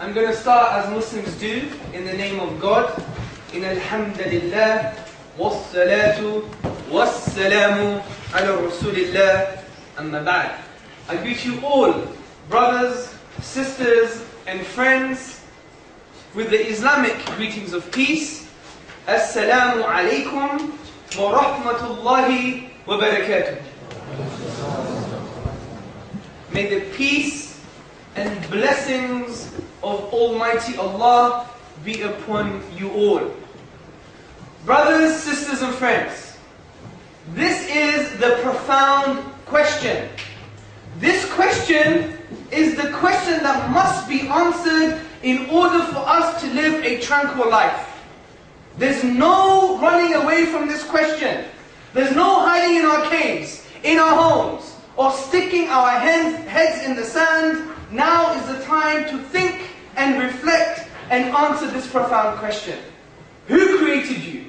I'm going to start as Muslims do, in the name of God. In alhamdulillah, wassalatu, wassalamu ala rasulillah, amma ba'd. I greet you all, brothers, sisters and friends, with the Islamic greetings of peace. Assalamu alaikum wa rahmatullahi wa barakatuh. May the peace and blessings of Almighty Allah be upon you all. Brothers, sisters and friends, this is the profound question. This question is the question that must be answered in order for us to live a tranquil life. There's no running away from this question. There's no hiding in our caves, in our homes, or sticking our heads in the sand. Now is the time to think and reflect and answer this profound question. Who created you?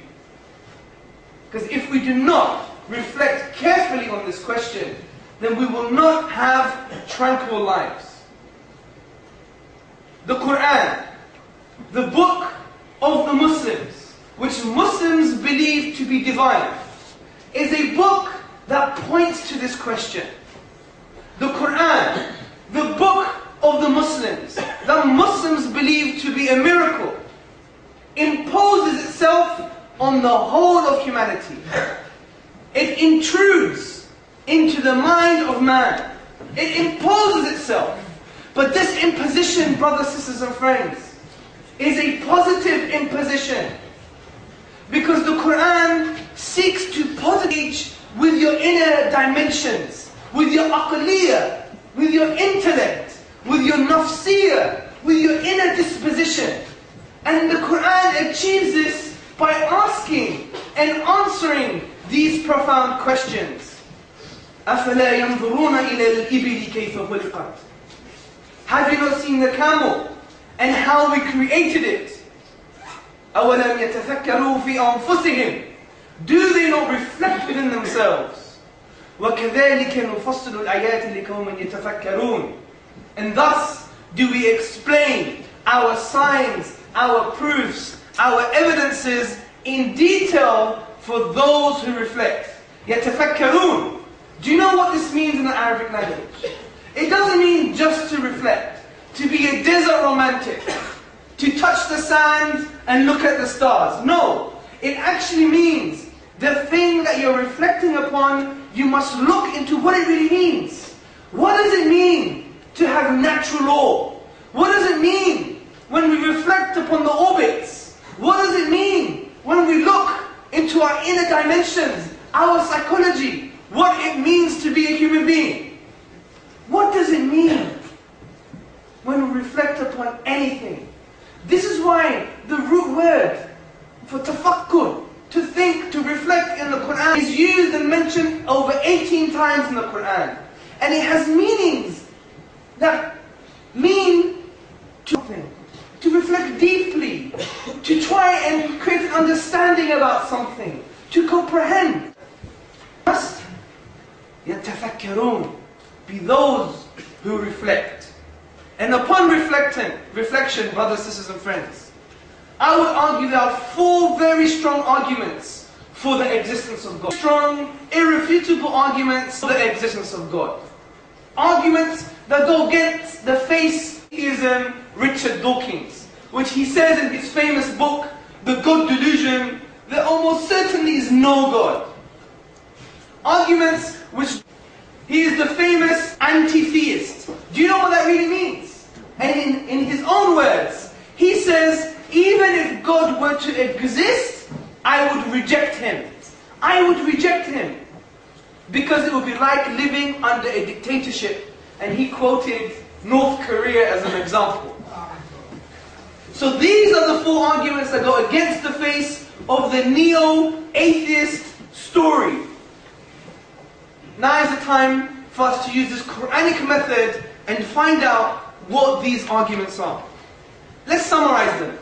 Because if we do not reflect carefully on this question, then we will not have tranquil lives. The Quran, the book of the Muslims, which Muslims believe to be divine, is a book that points to this question. The Quran, the book of the Muslims, that Muslims believe to be a miracle, imposes itself on the whole of humanity. It intrudes into the mind of man. It imposes itself. But this imposition, brothers, sisters and friends, is a positive imposition. Because the Quran seeks to positively with your inner dimensions, with your aqliyah, with your intellect, with your nafsiyah, with your inner disposition. And the Quran achieves this by asking and answering these profound questions. أَفَلَا يَنْظُرُونَ إِلَى الْإِبِلِ كَيْفَ خُلِقَتْ. Have you not seen the camel and how we created it? أَوَلَمْ يَتَفَكَّرُوا فِي أَنفُسِهِمْ. Do they not reflect within themselves? وَكَذَلِكَ نُفَصِّلُ الْآيَاتِ لِقَوْمٍ يَتَفَكَّرُونَ. And thus do we explain our signs, our proofs, our evidences in detail for those who reflect. يَتَفَكَّرُونَ. Do you know what this means in the Arabic language? It doesn't mean just to reflect, to be a desert romantic, to touch the sand and look at the stars. No, it actually means the thing that you're reflecting upon, you must look into what it really means. What does it mean to have natural law? What does it mean when we reflect upon the orbits? What does it mean when we look into our inner dimensions, our psychology, what it means to be a human being? What does it mean when we reflect upon anything? This is why the root word for tafakkur, to think, to reflect in the Quran, is used and mentioned over 18 times in the Quran. And it has meanings that mean to reflect deeply, to try and create an understanding about something, to comprehend. Must يَتَفَكَّرُونَ, be those who reflect. And upon reflection, brothers, sisters and friends, I would argue there are four very strong arguments for the existence of God. Strong, irrefutable arguments for the existence of God. Arguments that go against the faith-ism Richard Dawkins, which he says in his famous book, The God Delusion, there almost certainly is no God. Arguments which he is the famous anti-theist. Do you know what that really means? And in his own words, he says, even if God were to exist, I would reject Him. I would reject Him. Because it would be like living under a dictatorship. And he quoted North Korea as an example. So these are the four arguments that go against the face of the neo-atheist story. Now is the time for us to use this Quranic method and find out what these arguments are. Let's summarize them.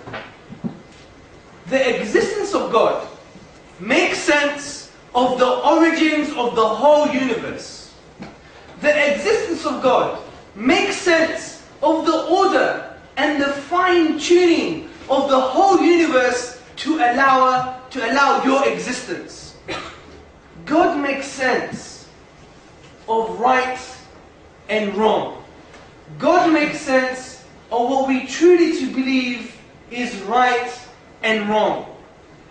The existence of God makes sense of the origins of the whole universe. The existence of God makes sense of the order and the fine-tuning of the whole universe to allow your existence. God makes sense of right and wrong. God makes sense of what we truly to believe is right and wrong.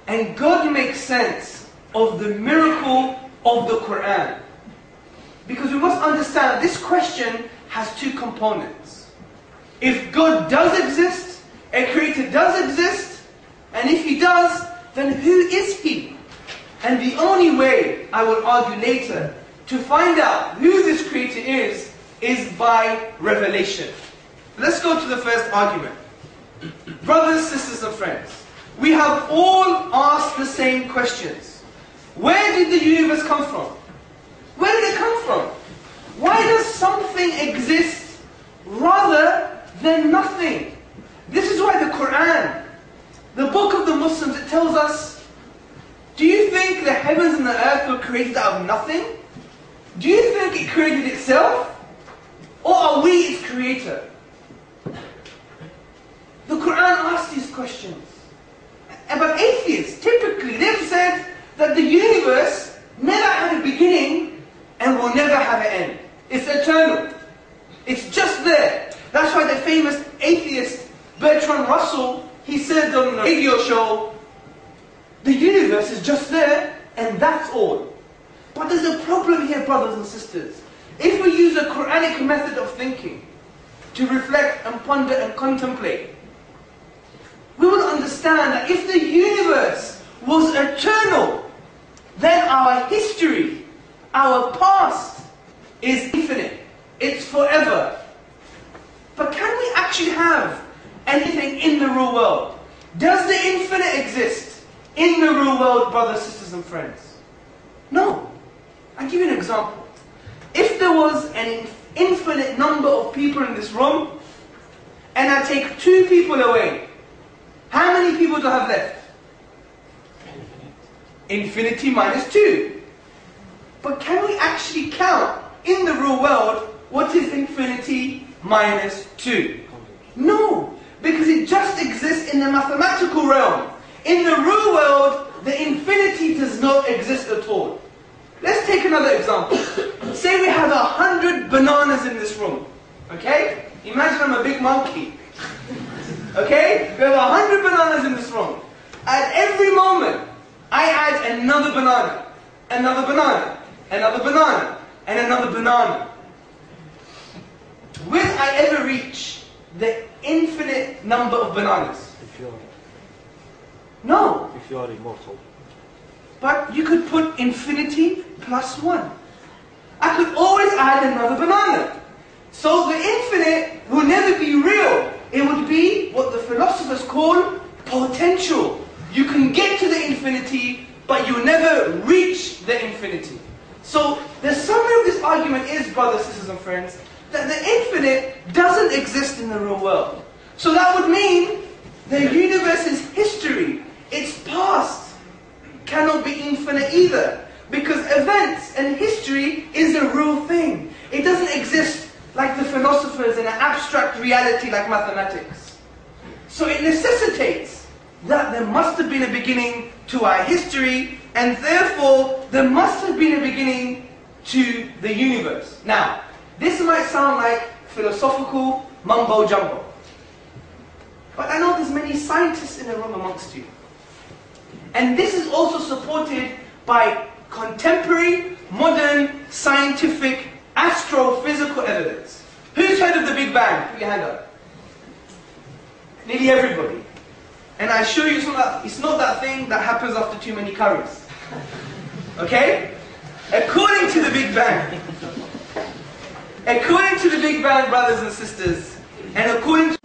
And God makes sense of the miracle of the Quran. Because we must understand this question has two components. If God does exist, a creator does exist, and if He does, then who is He? And the only way, I will argue later, to find out who this creator is by revelation. Let's go to the first argument. Brothers, sisters and friends, we have all asked the same questions. Where did the universe come from? Where did it come from? Why does something exist rather than nothing? This is why the Quran, the book of the Muslims, it tells us, do you think the heavens and the earth were created out of nothing? Do you think it created itself? Or are we its creator? The Quran asks these questions. But atheists, typically, they've said that the universe never had a beginning and will never have an end. It's eternal. It's just there. That's why the famous atheist Bertrand Russell, he said on a radio show, the universe is just there and that's all. But there's a problem here, brothers and sisters. If we use a Quranic method of thinking to reflect and ponder and contemplate, we will understand that if the universe was eternal, then our history, our past is infinite. It's forever. But can we actually have anything in the real world? Does the infinite exist in the real world, brothers, sisters and friends? No. I'll give you an example. If there was an infinite number of people in this room, and I take 2 people away, how many people do I have left? Infinity minus 2. But can we actually count in the real world what is infinity minus 2? No, because it just exists in the mathematical realm. In the real world, the infinity does not exist at all. Let's take another example. Say we have 100 bananas in this room. Okay? Imagine I'm a big monkey. Okay? We have 100 bananas in this room. At every moment, I add another banana, another banana, another banana, and another banana. Will I ever reach the infinite number of bananas? No. If you are immortal. But you could put infinity plus 1. I could always add another banana. So the infinite will never be real. It would be what the philosophers call potential. You can get to the infinity, but you'll never reach the infinity. So the summary of this argument is, brothers, sisters and friends, that the infinite doesn't exist in the real world. So that would mean the universe's history, its past, cannot be infinite either. Because events and history is a real thing. It doesn't exist like the philosophers in an abstract reality like mathematics. So it necessitates that there must have been a beginning to our history, and therefore there must have been a beginning to the universe. Now, this might sound like philosophical mumbo jumbo, but I know there's many scientists in the room amongst you. And this is also supported by contemporary, modern, scientific, astrophysical evidence. Who's heard of the Big Bang? Put your hand up. Nearly everybody. And I assure you it's not that thing that happens after too many curries. Okay? According to the Big Bang, brothers and sisters, and according to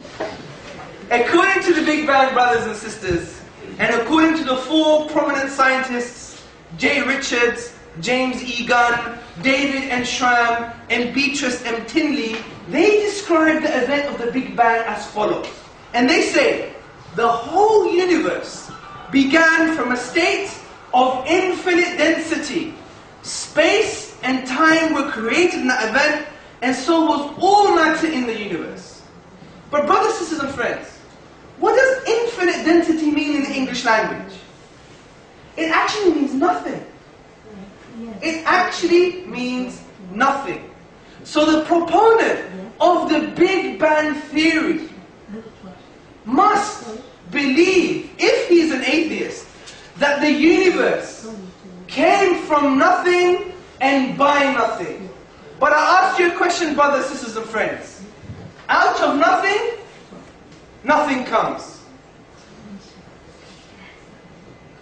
the Big Bang, brothers and sisters, and according to the 4 prominent scientists, J. Richards, James E. Gunn, David N. Schramm, and Beatrice M. Tinley, they describe the event of the Big Bang as follows. And they say, the whole universe began from a state of infinite density. Space and time were created in that event, and so was all matter in the universe. But brothers, sisters, and friends, what does infinite density mean in the English language? It actually means nothing. It actually means nothing. So the proponent of the Big Bang Theory must believe, if he's an atheist, that the universe came from nothing and by nothing. But I ask you a question, brothers, sisters and friends. Out of nothing, nothing comes.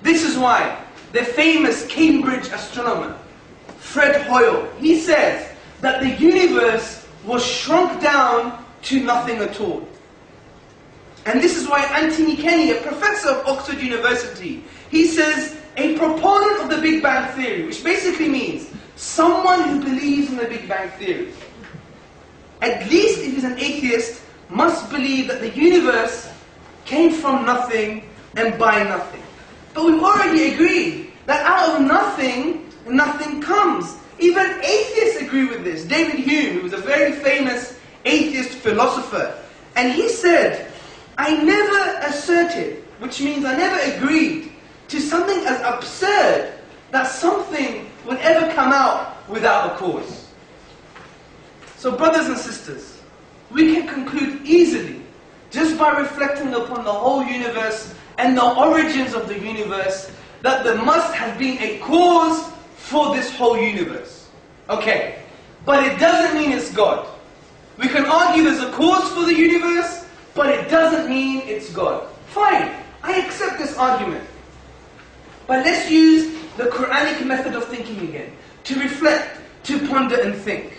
This is why the famous Cambridge astronomer, Fred Hoyle, he says that the universe was shrunk down to nothing at all. And this is why Anthony Kenny, a professor of Oxford University, he says a proponent of the Big Bang Theory, which basically means someone who believes in the Big Bang Theory, at least if he's an atheist, must believe that the universe came from nothing and by nothing. But we've already agreed that out of nothing, nothing comes. Even atheists agree with this. David Hume, who was a very famous atheist philosopher, and he said, I never asserted, which means I never agreed, to something as absurd that something would ever come out without a cause. So brothers and sisters, we can conclude easily, just by reflecting upon the whole universe and the origins of the universe, that there must have been a cause for this whole universe. Okay, but it doesn't mean it's God. We can argue there's a cause for the universe, but it doesn't mean it's God. Fine, I accept this argument. But let's use the Quranic method of thinking again, to reflect, to ponder and think.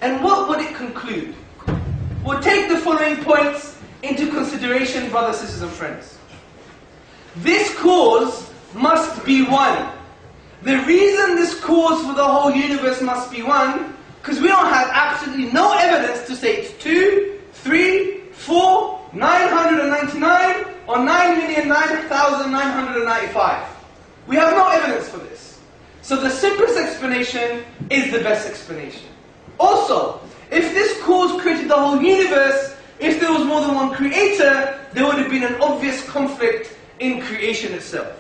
And what would it conclude? We'll take the following points into consideration, brothers, sisters and friends. This cause must be one. The reason this cause for the whole universe must be one, because we don't have absolutely no evidence to say it's 2, 3, 4, 999 or 9,009,995. We have no evidence for this. So the simplest explanation is the best explanation. Also, if this cause created the whole universe, if there was more than one creator, there would have been an obvious conflict in creation itself.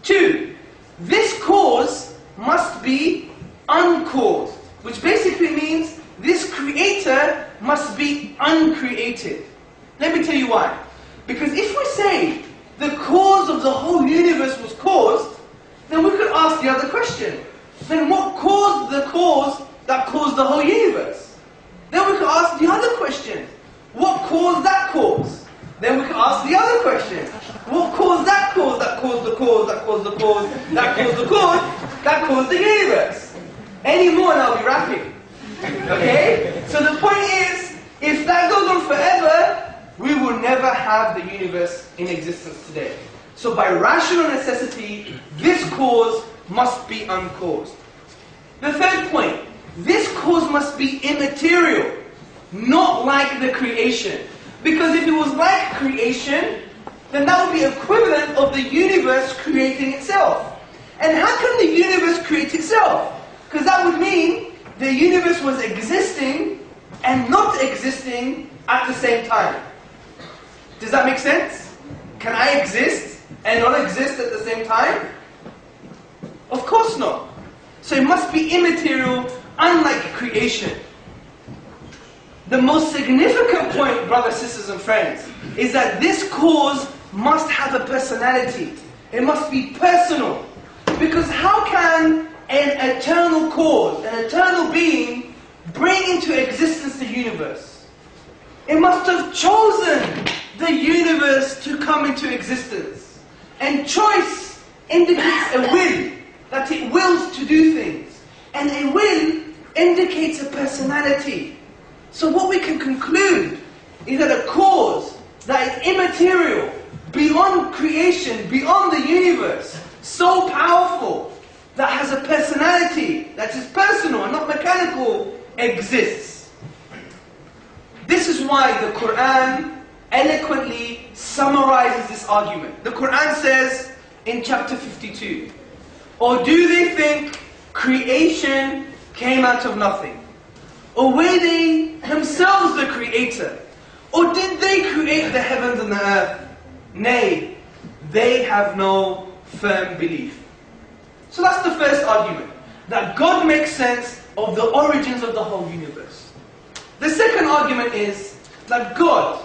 2, this cause must be uncaused, which basically means this creator must be uncreated. Let me tell you why. Because if we say the cause of the whole universe was caused, then we could ask the other question. Then what caused the cause that caused the whole universe? Then we could ask the other question. What caused that cause? Then we could ask the other question. What caused that cause that caused the cause that caused the cause that caused the cause that caused the universe? Any more and I'll be rapping. Okay? So the point is, if that goes on forever, we will never have the universe in existence today. So by rational necessity, this cause must be uncaused. The third point, this cause must be immaterial, not like the creation. Because if it was like creation, then that would be equivalent of the universe creating itself. And how can the universe create itself? Because that would mean the universe was existing and not existing at the same time. Does that make sense? Can I exist and not exist at the same time? Of course not. So it must be immaterial, unlike creation. The most significant point, brothers, sisters and friends, is that this cause must have a personality. It must be personal. Because how can an eternal cause, an eternal being, bring into existence the universe? It must have chosen the universe to come into existence. And choice indicates a will, that it wills to do things. And a will indicates a personality. So what we can conclude is that a cause that is immaterial, beyond creation, beyond the universe, so powerful, that has a personality, that is personal and not mechanical, exists. This is why the Quran eloquently summarizes this argument. The Quran says in chapter 52, or do they think creation came out of nothing? Or were they themselves the creator? Or did they create create the heavens and the earth? Nay, they have no firm belief. So that's the first argument, that God makes sense of the origins of the whole universe. The second argument is that God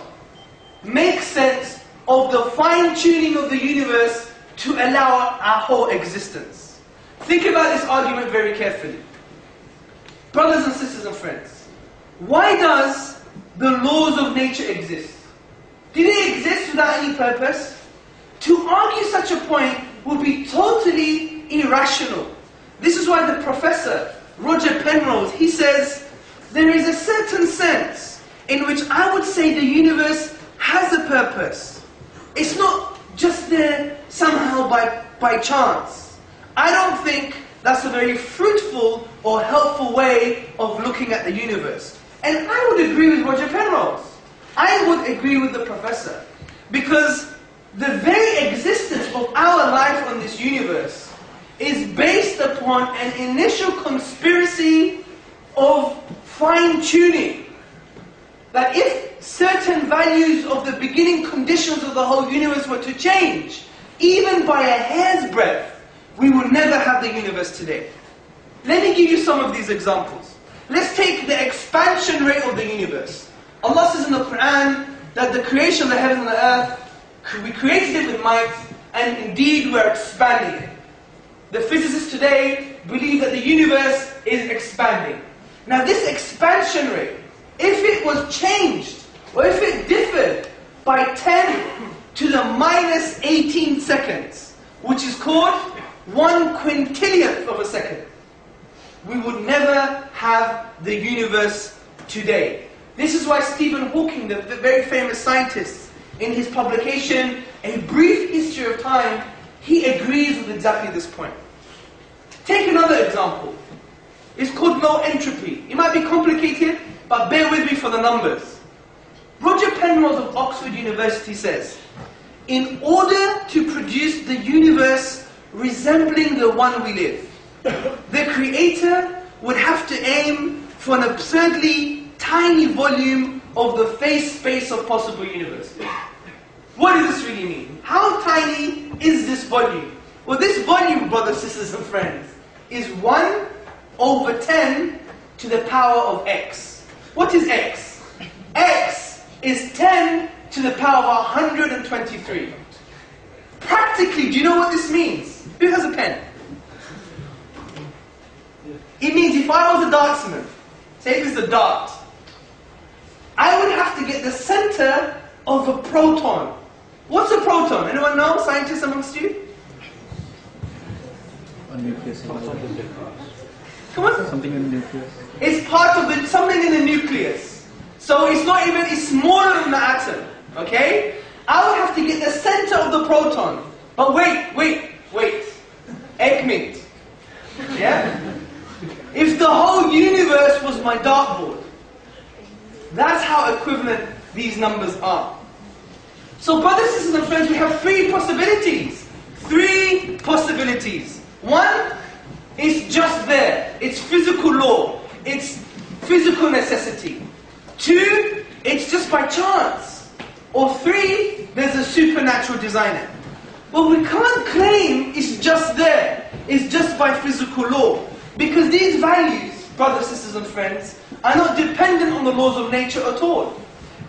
makes sense of the fine-tuning of the universe to allow our whole existence. Think about this argument very carefully. Brothers and sisters and friends, why does the laws of nature exist? Did it exist without any purpose? To argue such a point would be totally irrational. This is why the professor, Roger Penrose, he says, there is a certain sense in which I would say the universe has a purpose. It's not just there somehow by chance. I don't think that's a very fruitful or helpful way of looking at the universe. And I would agree with Roger Penrose. I would agree with the professor. Because the very existence of our life on this universe is based upon an initial conspiracy of fine-tuning. That if certain values of the beginning conditions of the whole universe were to change, even by a hair's breadth, we would never have the universe today. Let me give you some of these examples. Let's take the expansion rate of the universe. Allah says in the Quran that the creation of the heaven and the earth, we created it with might, and indeed we're expanding it. The physicists today believe that the universe is expanding. Now this expansion rate, if it was changed, or if it differed by 10 to the minus 18 seconds, which is called 1/quintillionth of a second, we would never have the universe today. This is why Stephen Hawking, the very famous scientist, in his publication, A Brief History of Time, he agrees with exactly this point. Take another example. It's called low entropy. It might be complicated, but bear with me for the numbers. Roger Penrose of Oxford University says, in order to produce the universe resembling the one we live, the Creator would have to aim for an absurdly tiny volume of the face space of possible universe. What does this really mean? How tiny is this volume? Well, this volume, brothers, sisters and friends, is 1/10 to the power of x. What is x? X is 10 to the power of 123. Practically, do you know what this means? Who has a pen? It means if I was a dartsman, say this is a dart, I would have to get the center of a proton. What's a proton? Anyone know? Scientists amongst you? A nucleus. Come on. Something in the nucleus. It's part of something in the nucleus. So it's not even, it's smaller than the atom. Okay? I would have to get the center of the proton. But wait. Ekmit. Yeah? If the whole universe was my dartboard, that's how equivalent these numbers are. So brothers, sisters and friends, we have three possibilities. Three possibilities. One, it's just there. It's physical law. It's physical necessity. Two, it's just by chance. Or three, there's a supernatural designer. Well, we can't claim it's just there. It's just by physical law. Because these values, brothers, sisters and friends, are not dependent on the laws of nature at all.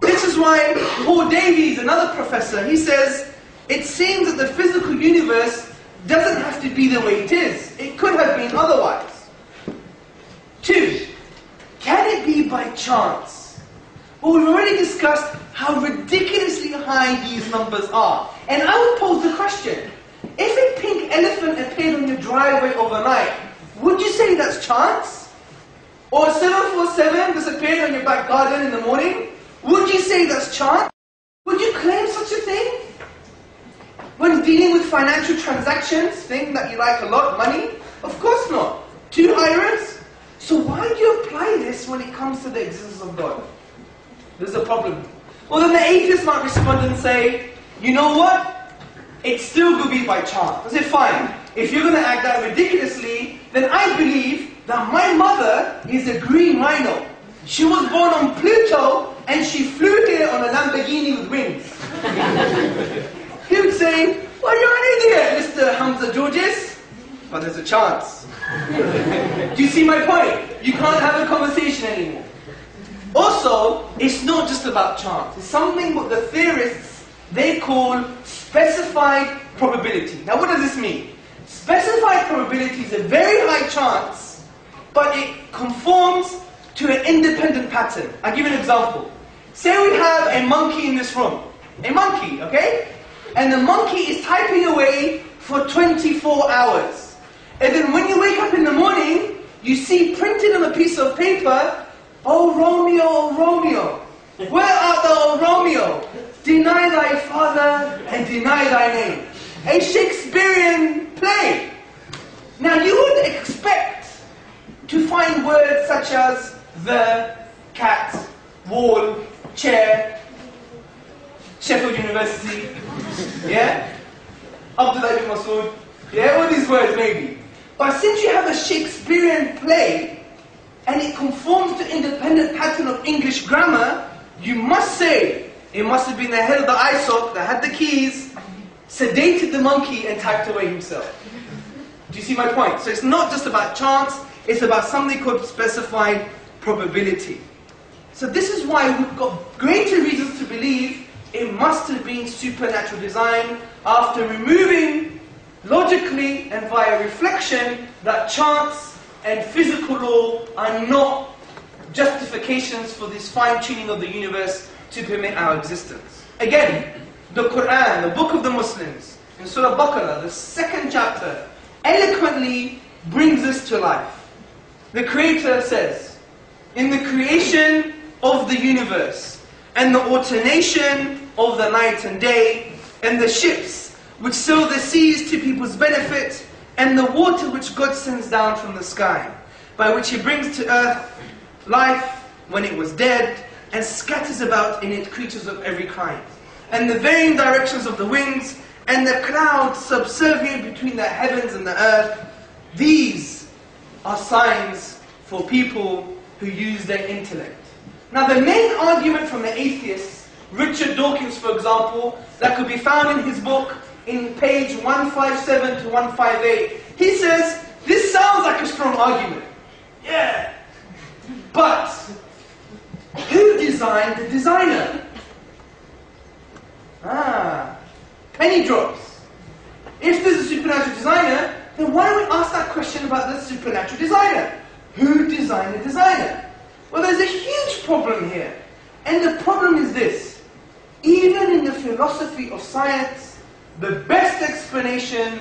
This is why Paul Davies, another professor, he says, it seems that the physical universe doesn't have to be the way it is. It could have been otherwise. Two, can it be by chance? Well, we've already discussed how ridiculously high these numbers are. And I would pose the question, if a pink elephant appeared on your driveway overnight, would you say that's chance? Or 747 disappeared on your back garden in the morning? Would you say that's chance? Would you claim such a thing? When dealing with financial transactions, thing that you like a lot, money? Of course not. Too high risk? So why do you apply this when it comes to the existence of God? There's a problem. Well, then the atheist might respond and say, you know what? It still could be by chance. I say, fine. If you're going to act that ridiculously, then I believe that my mother is a green rhino. She was born on Pluto and she flew here on a Lamborghini with wings. He would say, well, you're an idiot, Mr. Hamza Georges. But there's a chance. Do you see my point? You can't have a conversation anymore. Also, it's not just about chance. It's something what the theorists, they call specified probability. Now what does this mean? Specified probability is a very high chance, but it conforms to an independent pattern. I'll give you an example. Say we have a monkey in this room. A monkey, okay? And the monkey is typing away for 24 hours. And then when you wake up in the morning, you see printed on a piece of paper, "Oh Romeo, oh Romeo, where art thou, O Romeo? Deny thy father and deny thy name." A Shakespearean play. Now you would expect to find words such as the, cat, wall, chair, Sheffield University, yeah? Abdullah ibn Masud, yeah, all these words maybe. But since you have a Shakespearean play, and it conforms to independent pattern of English grammar, you must say, it must have been the head of the ISOC that had the keys, sedated the monkey and typed away himself. Do you see my point? So it's not just about chance, it's about something called specified probability. So this is why we've got greater reasons to believe it must have been supernatural design after removing logically and via reflection that chance and physical law are not justifications for this fine-tuning of the universe to permit our existence. Again, the Quran, the book of the Muslims, in Surah Baqarah, the 2nd chapter, eloquently brings this to life. The Creator says, "In the creation of the universe, and the alternation of the night and day, and the ships which sail the seas to people's benefit, and the water which God sends down from the sky, by which He brings to earth life when it was dead, and scatters about in it creatures of every kind, and the varying directions of the winds, and the clouds subservient between the heavens and the earth, these are signs for people who use their intellect." Now the main argument from the atheists, Richard Dawkins for example, that could be found in his book in page 157 to 158, he says, this sounds like a strong argument. Yeah. But who designed the designer? Penny drops. If there's a supernatural designer, then why don't we ask that question about the supernatural designer? Who designed the designer? Well, there's a huge problem here. And the problem is this. Even in the philosophy of science, the best explanation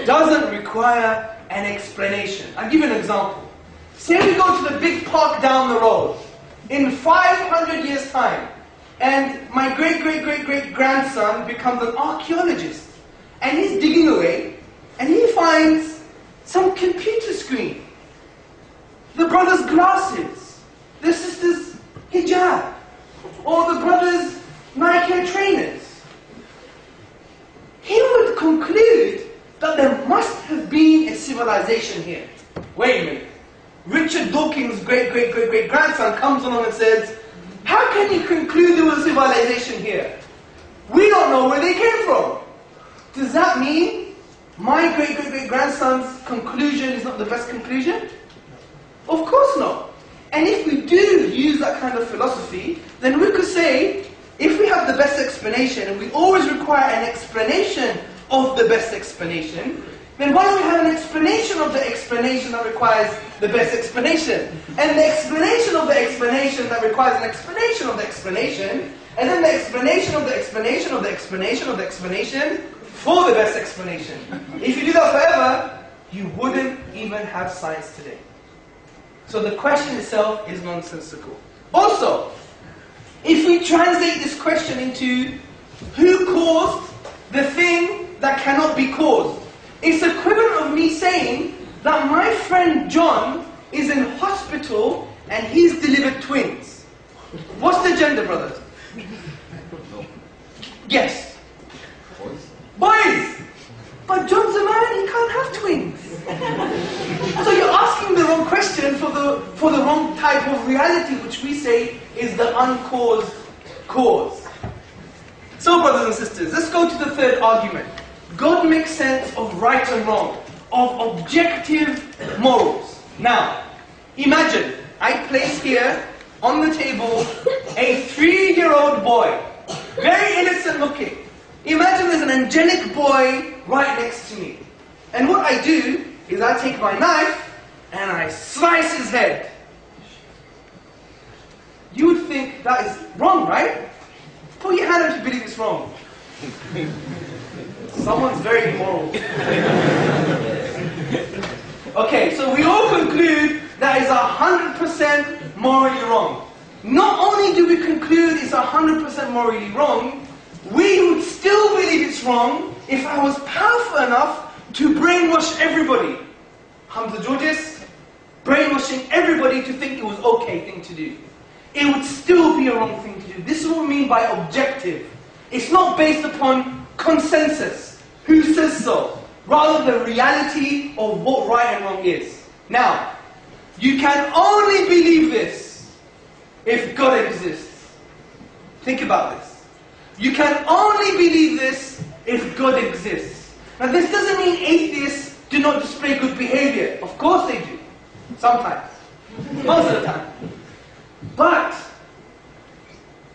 doesn't require an explanation. I'll give you an example. Say we go to the big park down the road in 500 years' time, and my great-great-great-great-grandson becomes an archaeologist, and he's digging away, and he finds some computer screen, the brother's glasses, the sister's hijab, or the brother's Nike trainers. He would conclude that there must have been a civilization here. Wait a minute. Richard Dawkins' great-great-great-great-grandson comes along and says, how can you conclude there was a civilization here? We don't know where they came from. Does that mean my great-great-great-grandson's conclusion is not the best conclusion? Of course not. And if we do use that kind of philosophy, then we could say, if we have the best explanation, and we always require an explanation of the best explanation, then why don't we have an explanation of the explanation that requires the best explanation? And the explanation of the explanation that requires an explanation of the explanation, and then the explanation of the explanation of the explanation of the explanation for the best explanation. If you do that forever, you wouldn't even have science today. So the question itself is nonsensical. Also, if we translate this question into who caused the thing that cannot be caused, it's equivalent of me saying that my friend John is in hospital and he's delivered twins. What's the gender, brothers? Yes. Boys! But John's a man, he can't have twins. So you're asking the wrong question for the wrong type of reality, which we say is the uncaused cause. So, brothers and sisters, let's go to the third argument. God makes sense of right and wrong, of objective morals. Now, imagine I place here on the table a 3-year-old boy, very innocent looking. Imagine there's an angelic boy right next to me. And what I do is I take my knife and I slice his head. You would think that is wrong, right? Put your hand up if you believe it's wrong. Someone's very immoral. Okay, so we all conclude that is 100% morally wrong. Not only do we conclude it's 100% morally wrong, we would still believe it's wrong if I was powerful enough to brainwash everybody. Hamza Georges, brainwashing everybody to think it was okay thing to do. It would still be a wrong thing to do. This is what we mean by objective. It's not based upon consensus. Who says so? Rather the reality of what right and wrong is. Now, you can only believe this if God exists. Think about this. You can only believe this if God exists. Now this doesn't mean atheists do not display good behavior. Of course they do. Sometimes. Most of the time. But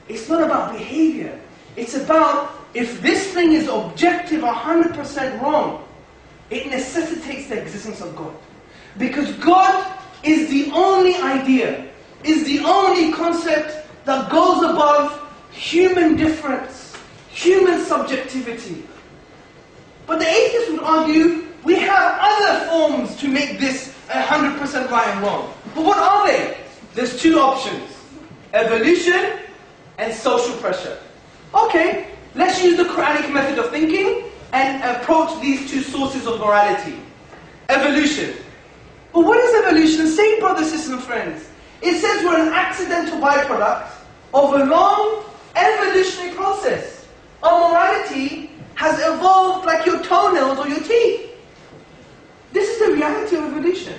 it's not about behavior. It's about if this thing is objective 100% wrong, it necessitates the existence of God. Because God is the only idea, is the only concept that goes above human difference, human subjectivity. But the atheist would argue, we have other forms to make this 100% right and wrong. But what are they? There's two options. Evolution and social pressure. Okay, let's use the Quranic method of thinking and approach these two sources of morality. Evolution. But what does evolution say, brothers, sisters and friends? It says we're an accidental byproduct of a long evolutionary process. Our morality has evolved like your toenails or your teeth. This is the reality of evolution.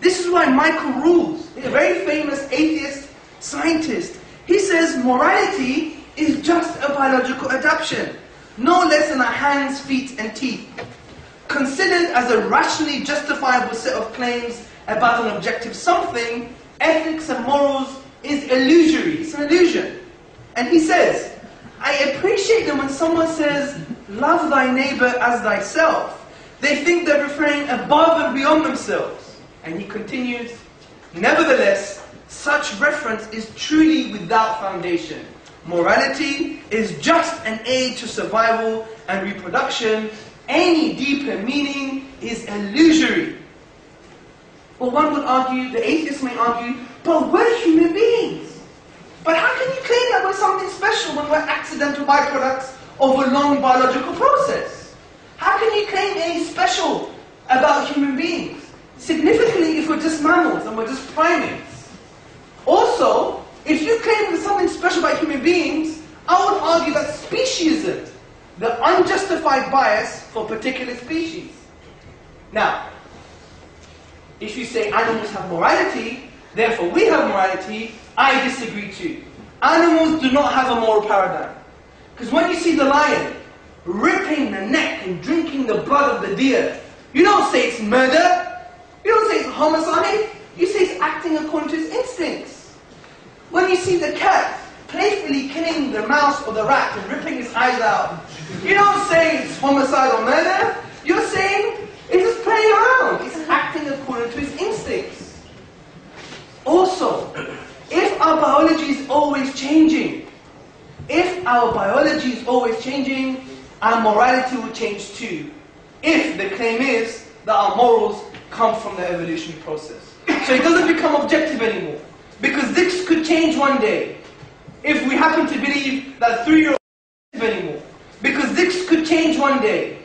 This is why Michael Rules, a very famous atheist scientist, he says morality is just a biological adaptation, no less than our hands, feet and teeth. Considered as a rationally justifiable set of claims about an objective something, ethics and morals is illusory. It's an illusion. And he says, I appreciate that when someone says, love thy neighbor as thyself, they think they're referring above and beyond themselves. And he continues, nevertheless, such reference is truly without foundation. Morality is just an aid to survival and reproduction. Any deeper meaning is illusory. Well, one would argue, the atheist may argue, but we're human beings. But how can you claim that we're something special when we're accidental byproducts of a long biological process? How can you claim any special about human beings? Significantly, if we're just mammals and we're just primates. Also, if you claim there's something special about human beings, I would argue that speciesism, the unjustified bias for particular species. Now, if you say animals have morality, therefore we have morality, I disagree too. Animals do not have a moral paradigm. Because when you see the lion ripping the neck and drinking the blood of the deer, you don't say it's murder, you don't say it's homicide, you say it's acting according to its instincts. When you see the cat playfully killing the mouse or the rat and ripping its eyes out, you don't say it's homicide or murder, you're saying it's just playing around, it's acting according to its instincts. Also, if our biology is always changing, our morality will change too. If the claim is that our morals come from the evolutionary process. So it doesn't become objective anymore. Because this could change one day. If we happen to believe that 3-year-olds are anymore. Because this could change one day.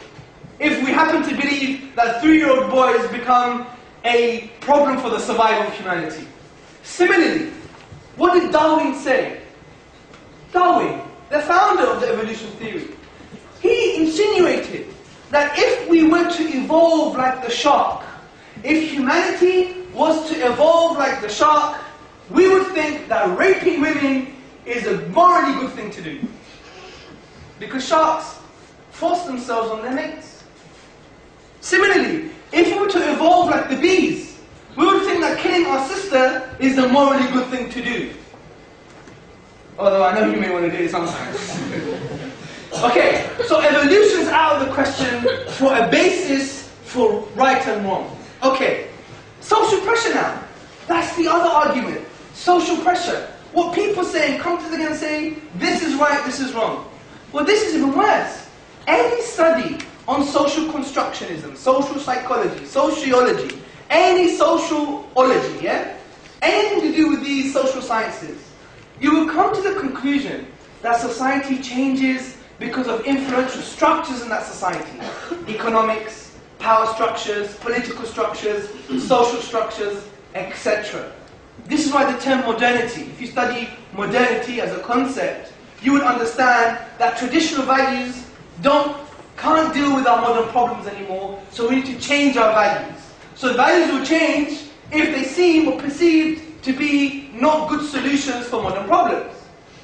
If we happen to believe that 3-year-old boys become a problem for the survival of humanity. Similarly, what did Darwin say? Darwin, the founder of the evolution theory, he insinuated that if we were to evolve like the shark, if humanity was to evolve like the shark, we would think that raping women is a morally good thing to do. Because sharks force themselves on their mates. Similarly, if we were to evolve like the bees, we would think that killing our sister is a morally good thing to do. Although I know you may want to do it sometimes. Okay, so evolution's out of the question for a basis for right and wrong. Okay, social pressure now. That's the other argument. Social pressure. What people say, come together and say, this is right, this is wrong. Well, this is even worse. Any study on social constructionism, social psychology, sociology, any sociology, yeah? Anything to do with these social sciences, you will come to the conclusion that society changes because of influential structures in that society. Economics, power structures, political structures, social structures, etc. This is why the term modernity, if you study modernity as a concept, you would understand that traditional values can't deal with our modern problems anymore, so we need to change our values. So values will change if they seem or perceived to be not good solutions for modern problems.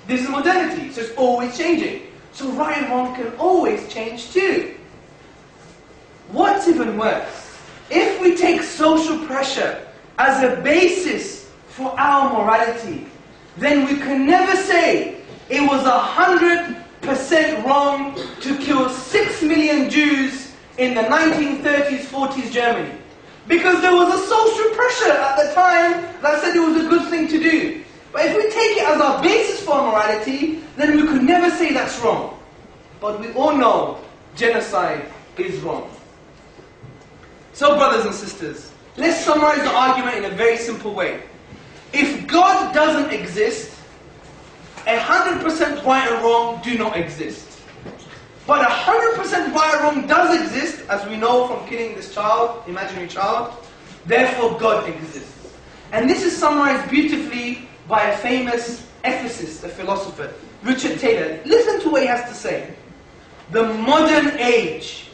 This is modernity, so it's always changing. So right and wrong can always change too. What's even worse, if we take social pressure as a basis for our morality, then we can never say it was 100% wrong to kill 6 million Jews in the 1930s, 40s Germany. Because there was a social pressure at the time that said it was a good thing to do. But if we take it as our basis for morality, then we could never say that's wrong. But we all know genocide is wrong. So brothers and sisters, let's summarize the argument in a very simple way. If God doesn't exist, 100% right and wrong do not exist. But 100% right and wrong does exist, as we know from killing this child, imaginary child. Therefore God exists. And this is summarized beautifully by a famous ethicist, a philosopher, Richard Taylor. Listen to what he has to say. The modern age,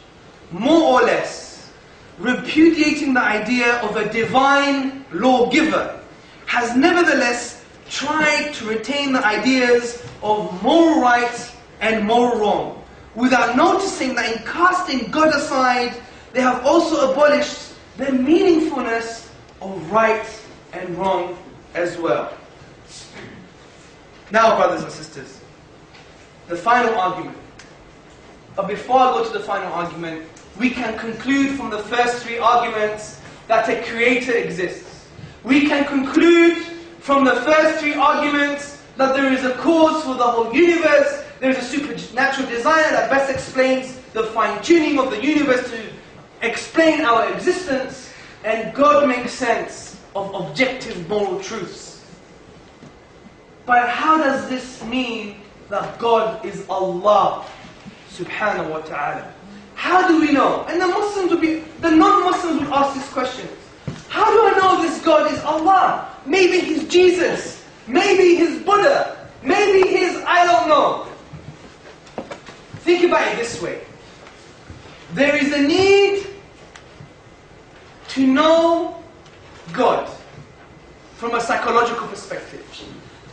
more or less, repudiating the idea of a divine lawgiver, has nevertheless tried to retain the ideas of moral right and moral wrong, without noticing that in casting God aside, they have also abolished the meaningfulness of right and wrong as well. Now, brothers and sisters, the final argument. But before I go to the final argument, we can conclude from the first three arguments that a creator exists. We can conclude from the first three arguments that there is a cause for the whole universe, there is a supernatural designer that best explains the fine-tuning of the universe to explain our existence, and God makes sense of objective moral truths. But how does this mean that God is Allah subhanahu wa ta'ala? How do we know? And the non-Muslims would ask this question. How do I know this God is Allah? Maybe He's Jesus. Maybe He's Buddha. Maybe He's I don't know. Think about it this way. There is a need to know God from a psychological perspective.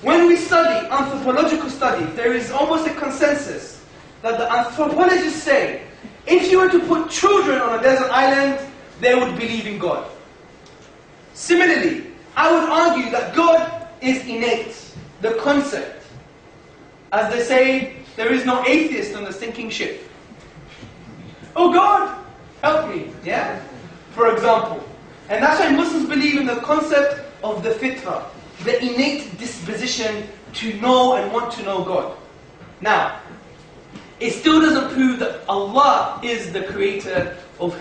When we study anthropological study, there is almost a consensus that the anthropologists say, if you were to put children on a desert island, they would believe in God. Similarly, I would argue that God is innate, the concept. As they say, there is no atheist on the sinking ship. Oh God, help me, yeah? For example. And that's why Muslims believe in the concept of the fitrah, the innate disposition to know and want to know God. Now, it still doesn't prove that Allah is the creator of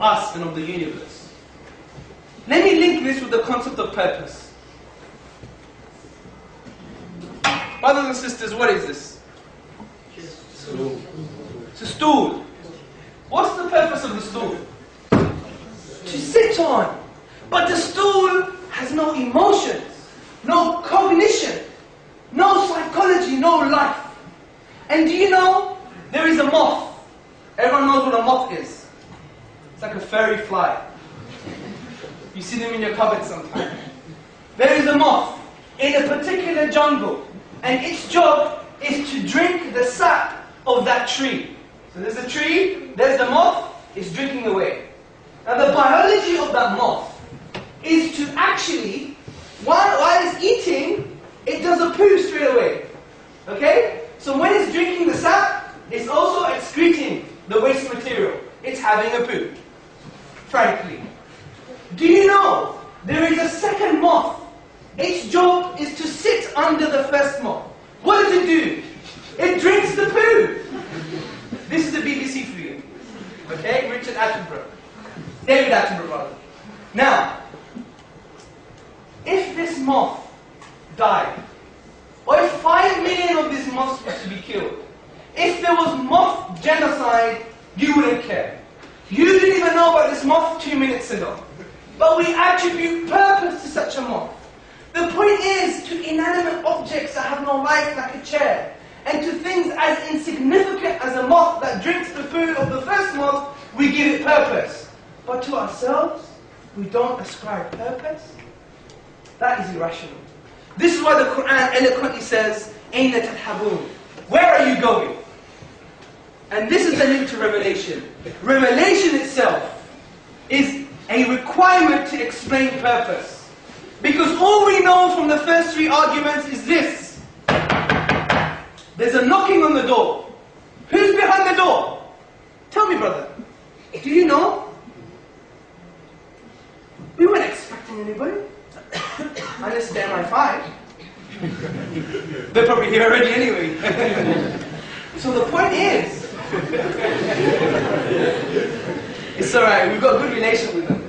us and of the universe. Let me link this with the concept of purpose. Brothers and sisters, what is this? It's a stool. What's the purpose of the stool? To sit on. But the stool has no emotions, no cognition, no psychology, no life. And do you know, there is a moth. Everyone knows what a moth is. It's like a furry fly. You see them in your cupboard sometimes. There is a moth. in a particular jungle, and its job is to drink the sap of that tree. So there's a tree, there's the moth, it's drinking away. Now the biology of that moth is to actually, while it's eating, it does a poo straight away. Okay? So when it's drinking the sap, it's also excreting the waste material. It's having a poo. Frankly. Do you know there is a second moth? Its job is to sit under the first moth. What does it do? It drinks the poo. This is the BBC for you. Okay? Richard Attenborough. David Attenborough, rather. Now, if this moth died, or if 5 million of these moths were to be killed, if there was moth genocide, you wouldn't care. You didn't even know about this moth 2 minutes ago. But we attribute purpose to such a moth. The point is, to inanimate objects that have no life, like a chair, and to things as insignificant as a moth that drinks the poo of the first moth, we give it purpose. But to ourselves, we don't ascribe purpose. That is irrational. This is why the Quran eloquently says, أَيْنَ تَذْهَبُونَ? Where are you going? And this is the link to Revelation. Revelation itself is a requirement to explain purpose. Because all we know from the first three arguments is this. There's a knocking on the door. Who's behind the door? Tell me, brother. Do you know? We weren't expecting anybody. Unless they're MI5. They're probably here already anyway. So the point is, it's alright, we've got a good relation with them.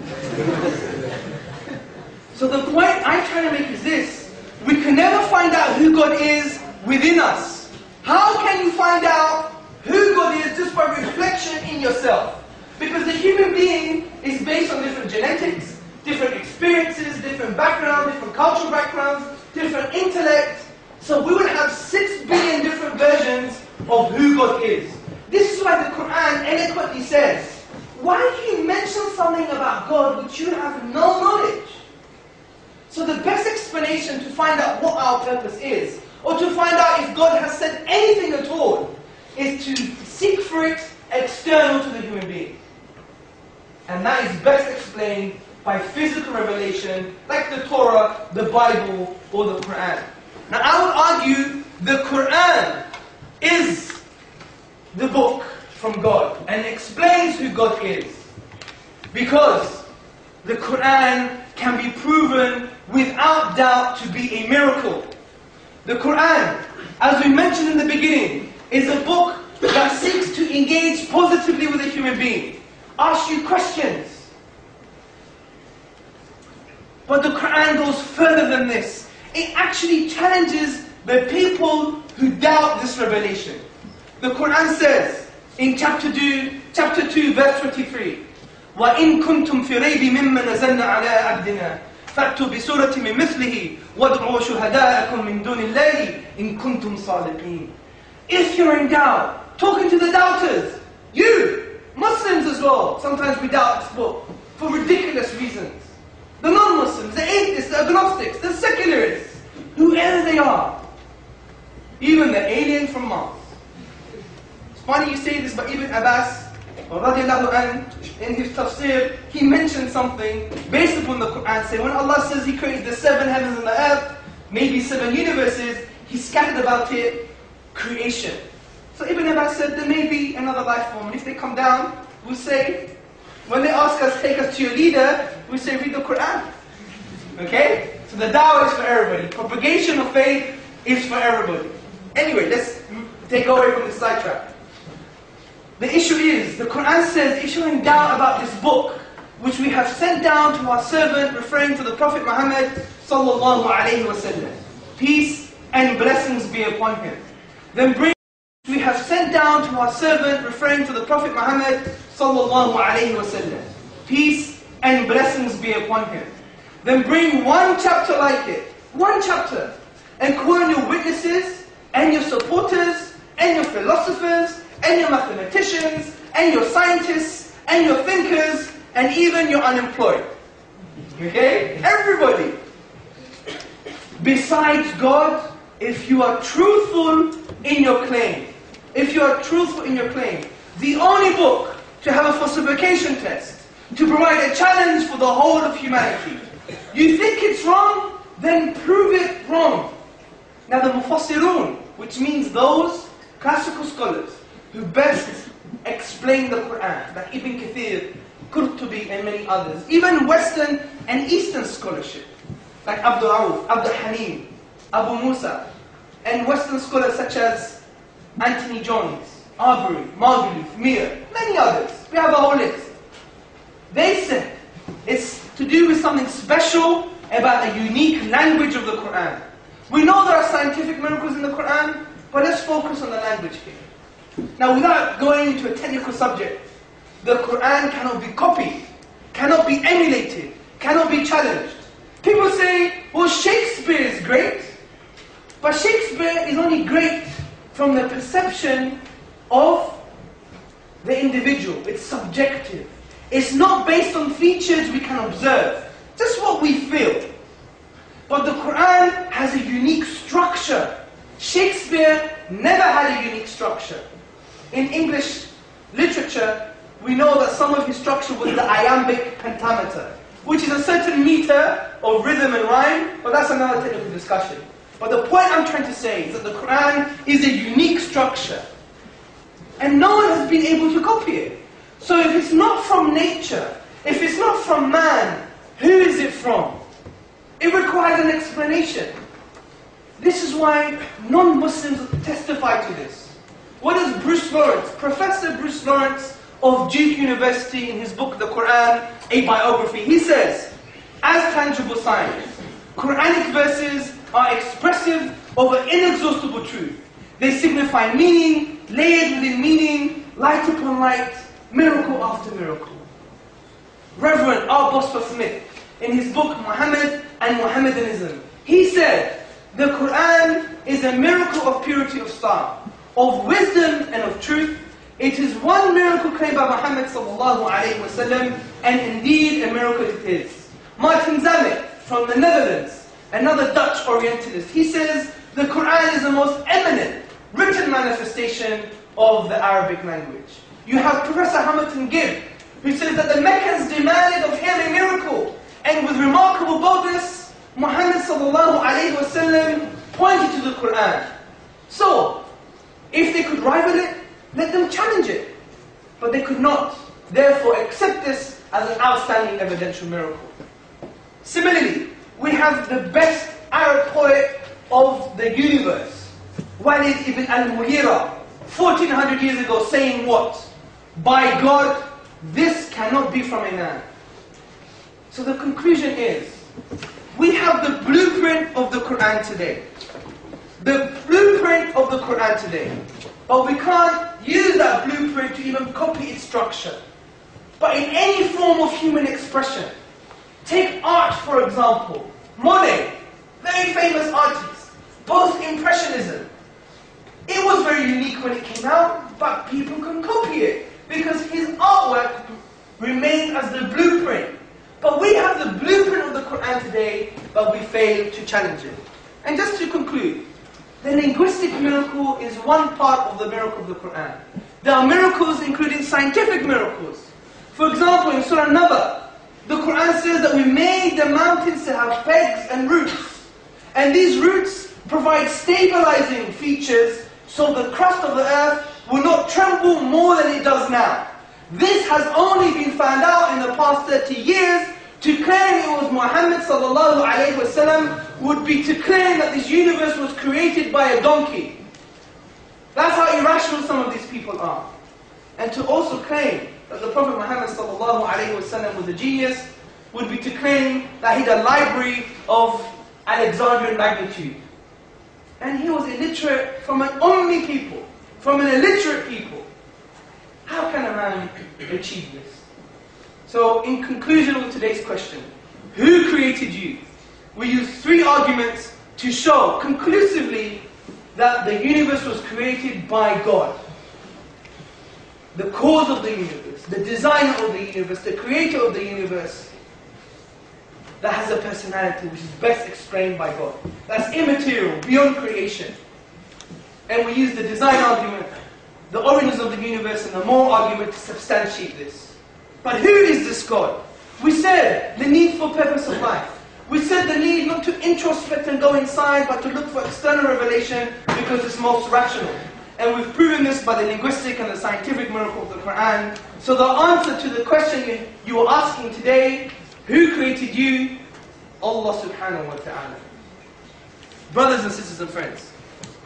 So the point I'm trying to make is this: we can never find out who God is within us. How can you find out who God is just by reflection in yourself? Because the human being is based on different genetics, different experiences, different backgrounds, different cultural backgrounds, different intellect. So we would have 6 billion different versions of who God is. This is why the Quran eloquently says, why do you mention something about God which you have no knowledge? So the best explanation to find out what our purpose is, or to find out if God has said anything at all, is to seek for it external to the human being. And that is best explained by physical revelation, like the Torah, the Bible, or the Quran. Now I would argue the Quran is the book from God and explains who God is. Because the Quran can be proven without doubt to be a miracle. The Quran, as we mentioned in the beginning, is a book that seeks to engage positively with a human being, ask you questions. But the Quran goes further than this. It actually challenges the people who doubt this revelation. The Quran says in chapter 2, verse 23, وَإِن كُنْتُمْ فِي رَيْبٍ مِّمَّا نَزَلْنَا عَلَىٰ عَبْدِنَا فَأْتُوا بِسُورَةٍ مِّن مِّثْلِهِ وَادْعُوا شُهَدَاءَكُم مِّن دُونِ اللَّهِ إِن كُنْتُمْ صَادِقِينَ. If you're in doubt, talking to the doubters, you, Muslims as well, sometimes we doubt this book for ridiculous reasons. The non-Muslims, the atheists, the agnostics, the secularists, whoever they are, even the alien from Mars. It's funny you say this, but Ibn Abbas, radiallahu anh, in his tafsir, he mentioned something based upon the Quran, saying when Allah says He created the 7 heavens and the earth, maybe 7 universes, He scattered about it creation. So Ibn Abbas said there may be another life form, and if they come down, we'll say, when they ask us, take us to your leader, we say, read the Quran. Okay? So the da'wah is for everybody. Propagation of faith is for everybody. Anyway, let's take away from this sidetrack. The issue is, the Quran says, if you're in doubt about this book, which we have sent down to our servant, referring to the Prophet Muhammad sallallahu alaihi wasallam, peace and blessings be upon him. Then bring, we have sent down to our servant, referring to the Prophet Muhammad sallallahu alaihi wasallam, peace and blessings be upon him. Then bring one chapter like it, one chapter, and call on your witnesses, and your supporters, and your philosophers, and your mathematicians, and your scientists, and your thinkers, and even your unemployed. Okay? Everybody. besides God if you are truthful in your claim. If you are truthful in your claim. The only book to have a falsification test, to provide a challenge for the whole of humanity. You think it's wrong? Then prove it wrong. Now the Mufassirun, which means those classical scholars who best explain the Quran, like Ibn Kathir, Qurtubi and many others, even Western and Eastern scholarship, like Abdul Awf, Abdul Halim, Abu Musa, and Western scholars such as Anthony Jones, Arbery, Margulis, Mir, many others. We have a whole list. They said it's to do with something special about a unique language of the Quran. We know there are scientific miracles in the Quran, but let's focus on the language here. Now, without going into a technical subject, the Quran cannot be copied, cannot be emulated, cannot be challenged. People say, well, Shakespeare is great, but Shakespeare is only great from the perception of the individual. It's subjective. It's not based on features we can observe, just what we feel. But the Quran has a unique structure. Shakespeare never had a unique structure. In English literature, we know that some of his structure was the iambic pentameter, which is a certain meter of rhythm and rhyme, but that's another technical discussion. But the point I'm trying to say is that the Quran is a unique structure. And no one has been able to copy it. So if it's not from nature, if it's not from man, who is it from? It requires an explanation. This is why non-Muslims testify to this. What does Bruce Lawrence, Professor Bruce Lawrence of Duke University, in his book, The Quran, a Biography, he says, as tangible science, Quranic verses are expressive of an inexhaustible truth. They signify meaning, layered within meaning, light upon light, miracle after miracle. Reverend R. Bosworth Smith, in his book Muhammad and Mohammedanism, he said, the Quran is a miracle of purity of style, of wisdom and of truth. It is one miracle claimed by Muhammad sallallahu alayhi wa sallam, and indeed a miracle it is. Martin Zamek from the Netherlands, another Dutch Orientalist, he says, the Quran is the most eminent written manifestation of the Arabic language. You have Professor Hamilton Gibb, who says that the Meccans demanded of him a miracle, and with remarkable boldness, Muhammad sallallahu alayhi wa sallam pointed to the Quran. So, if they could rival it, let them challenge it. But they could not. Therefore, accept this as an outstanding evidential miracle. Similarly, we have the best Arab poet of the universe, Walid ibn al-Mughira, 1400 years ago, saying what? By God, this cannot be from a man. So the conclusion is, we have the blueprint of the Quran today. The blueprint of the Quran today. But we can't use that blueprint to even copy its structure. But in any form of human expression, take art for example. Monet, very famous artist, both Impressionism. It was very unique when it came out, but people can copy it because his artwork remained as the blueprint. But we have the blueprint of the Quran today, but we fail to challenge it. And just to conclude, the linguistic miracle is one part of the miracle of the Quran. There are miracles including scientific miracles. For example, in Surah Naba, the Quran says that we made the mountains to have pegs and roots. And these roots provide stabilizing features so the crust of the earth will not tremble more than it does now. This has only been found out in the past 30 years. To claim it was Muhammad sallallahu alayhi wa sallam would be to claim that this universe was created by a donkey. That's how irrational some of these people are. And to also claim that the Prophet Muhammad sallallahu alayhi wa sallam was a genius would be to claim that he had a library of Alexandrian magnitude. And he was illiterate from an Ummi people, from an illiterate people. How can a man achieve this? So, in conclusion of today's question, who created you? We use three arguments to show conclusively that the universe was created by God. The cause of the universe, the designer of the universe, the creator of the universe that has a personality which is best explained by God. That's immaterial, beyond creation. And we use the design argument, the origins of the universe, and the moral argument to substantiate this. But who is this God? We said the need for purpose of life. We said the need not to introspect and go inside, but to look for external revelation because it's most rational. And we've proven this by the linguistic and the scientific miracle of the Quran. So the answer to the question you are asking today, who created you? Allah subhanahu wa ta'ala. Brothers and sisters and friends,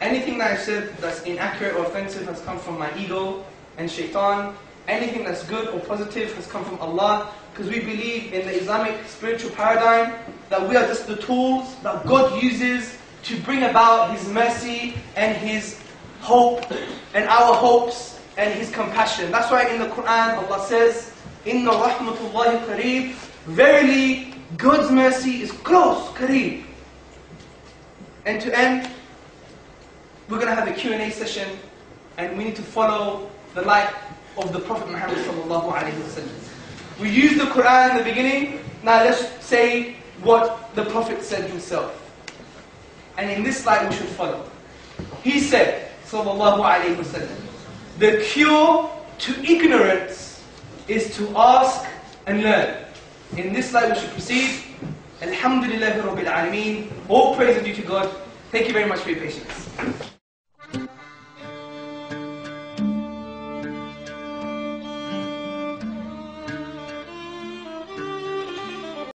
anything that I've said that's inaccurate or offensive has come from my ego and shaitan. Anything that's good or positive has come from Allah, because we believe in the Islamic spiritual paradigm that we are just the tools that God uses to bring about His mercy and His hope and our hopes and His compassion. That's why in the Quran Allah says, Inna rahmatullahi qareeb, verily God's mercy is close, qareeb. And to end, we're going to have a Q&A session, and we need to follow the light of the Prophet Muhammad sallallahu alaihi wasallam. We used the Quran in the beginning, now let's say what the Prophet said himself. And in this light we should follow. He said, sallallahu alaihi wasallam, the cure to ignorance is to ask and learn. In this light we should proceed. Alhamdulillahi Rabbil Alameen. All praise is due to God. Thank you very much for your patience.